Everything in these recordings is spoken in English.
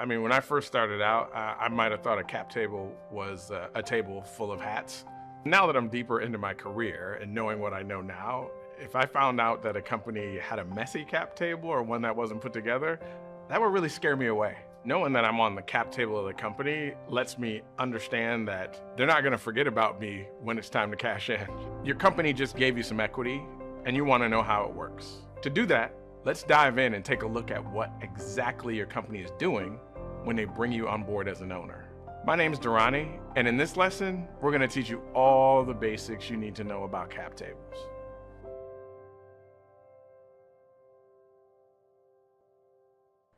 I mean, when I first started out, I might have thought a cap table was a table full of hats. Now that I'm deeper into my career and knowing what I know now, if I found out that a company had a messy cap table or one that wasn't put together, that would really scare me away. Knowing that I'm on the cap table of the company lets me understand that they're not gonna forget about me when it's time to cash in. Your company just gave you some equity and you wanna know how it works. To do that, let's dive in and take a look at what exactly your company is doing when they bring you on board as an owner. My name's Durrani, and in this lesson, we're gonna teach you all the basics you need to know about cap tables.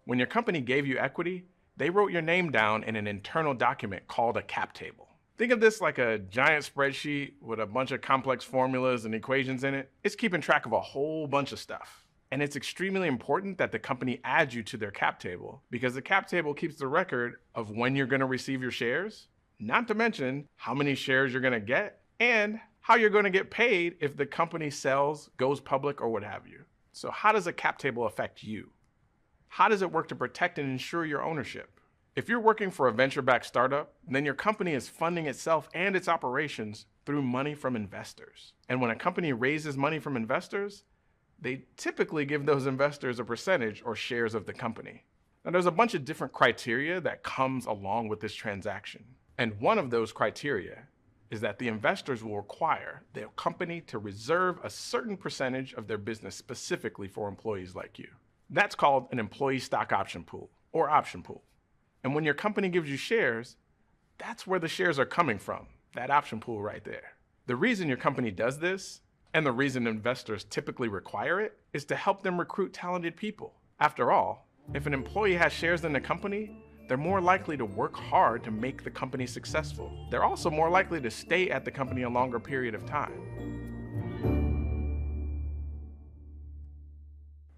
When your company gave you equity, they wrote your name down in an internal document called a cap table. Think of this like a giant spreadsheet with a bunch of complex formulas and equations in it. It's keeping track of a whole bunch of stuff. And it's extremely important that the company adds you to their cap table because the cap table keeps the record of when you're gonna receive your shares, not to mention how many shares you're gonna get and how you're gonna get paid if the company sells, goes public, or what have you. So how does a cap table affect you? How does it work to protect and ensure your ownership? If you're working for a venture-backed startup, then your company is funding itself and its operations through money from investors. And when a company raises money from investors, they typically give those investors a percentage or shares of the company. Now, there's a bunch of different criteria that comes along with this transaction. And one of those criteria is that the investors will require their company to reserve a certain percentage of their business specifically for employees like you. That's called an employee stock option pool or option pool. And when your company gives you shares, that's where the shares are coming from, that option pool right there. The reason your company does this, and the reason investors typically require it, is to help them recruit talented people. After all, if an employee has shares in the company, they're more likely to work hard to make the company successful. They're also more likely to stay at the company a longer period of time.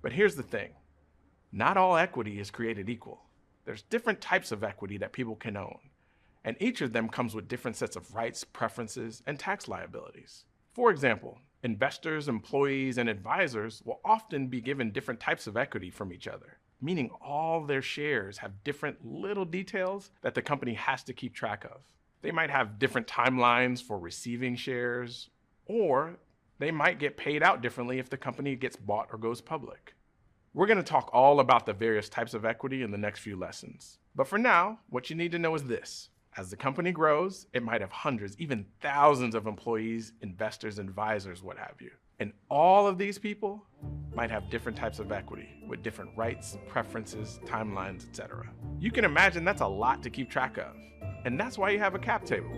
But here's the thing, not all equity is created equal. There's different types of equity that people can own, and each of them comes with different sets of rights, preferences, and tax liabilities. For example, investors, employees, and advisors will often be given different types of equity from each other, meaning all their shares have different little details that the company has to keep track of. They might have different timelines for receiving shares, or they might get paid out differently if the company gets bought or goes public. We're going to talk all about the various types of equity in the next few lessons. But for now, what you need to know is this. As the company grows, it might have hundreds, even thousands of employees, investors, advisors, what have you. And all of these people might have different types of equity with different rights, preferences, timelines, etc. You can imagine that's a lot to keep track of. And that's why you have a cap table.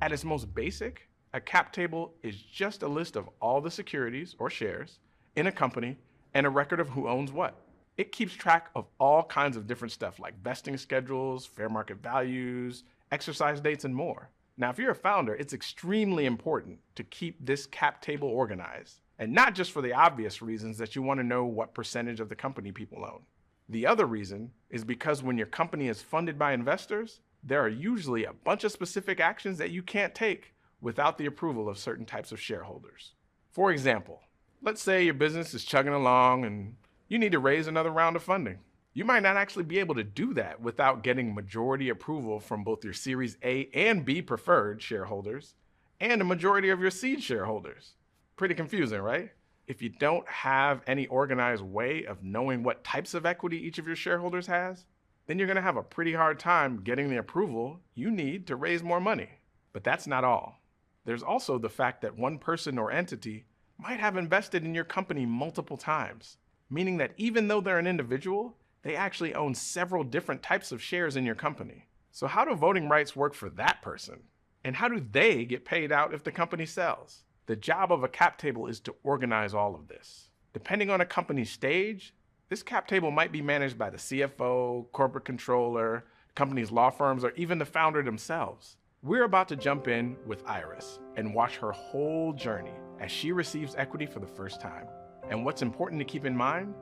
At its most basic, a cap table is just a list of all the securities or shares in a company and a record of who owns what. It keeps track of all kinds of different stuff like vesting schedules, fair market values, exercise dates, and more. Now, if you're a founder, it's extremely important to keep this cap table organized, and not just for the obvious reasons that you want to know what percentage of the company people own. The other reason is because when your company is funded by investors, there are usually a bunch of specific actions that you can't take without the approval of certain types of shareholders. For example, let's say your business is chugging along and you need to raise another round of funding. You might not actually be able to do that without getting majority approval from both your Series A and B preferred shareholders and a majority of your seed shareholders. Pretty confusing, right? If you don't have any organized way of knowing what types of equity each of your shareholders has, then you're going to have a pretty hard time getting the approval you need to raise more money. But that's not all. There's also the fact that one person or entity might have invested in your company multiple times, meaning that even though they're an individual, they actually own several different types of shares in your company. So how do voting rights work for that person? And how do they get paid out if the company sells? The job of a cap table is to organize all of this. Depending on a company's stage, this cap table might be managed by the CFO, corporate controller, company's law firms, or even the founder themselves. We're about to jump in with Iris and watch her whole journey as she receives equity for the first time. And what's important to keep in mind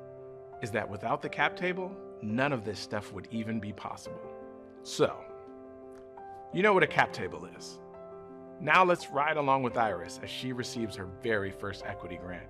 is that without the cap table, none of this stuff would even be possible. So, you know what a cap table is. Now let's ride along with Iris as she receives her very first equity grant.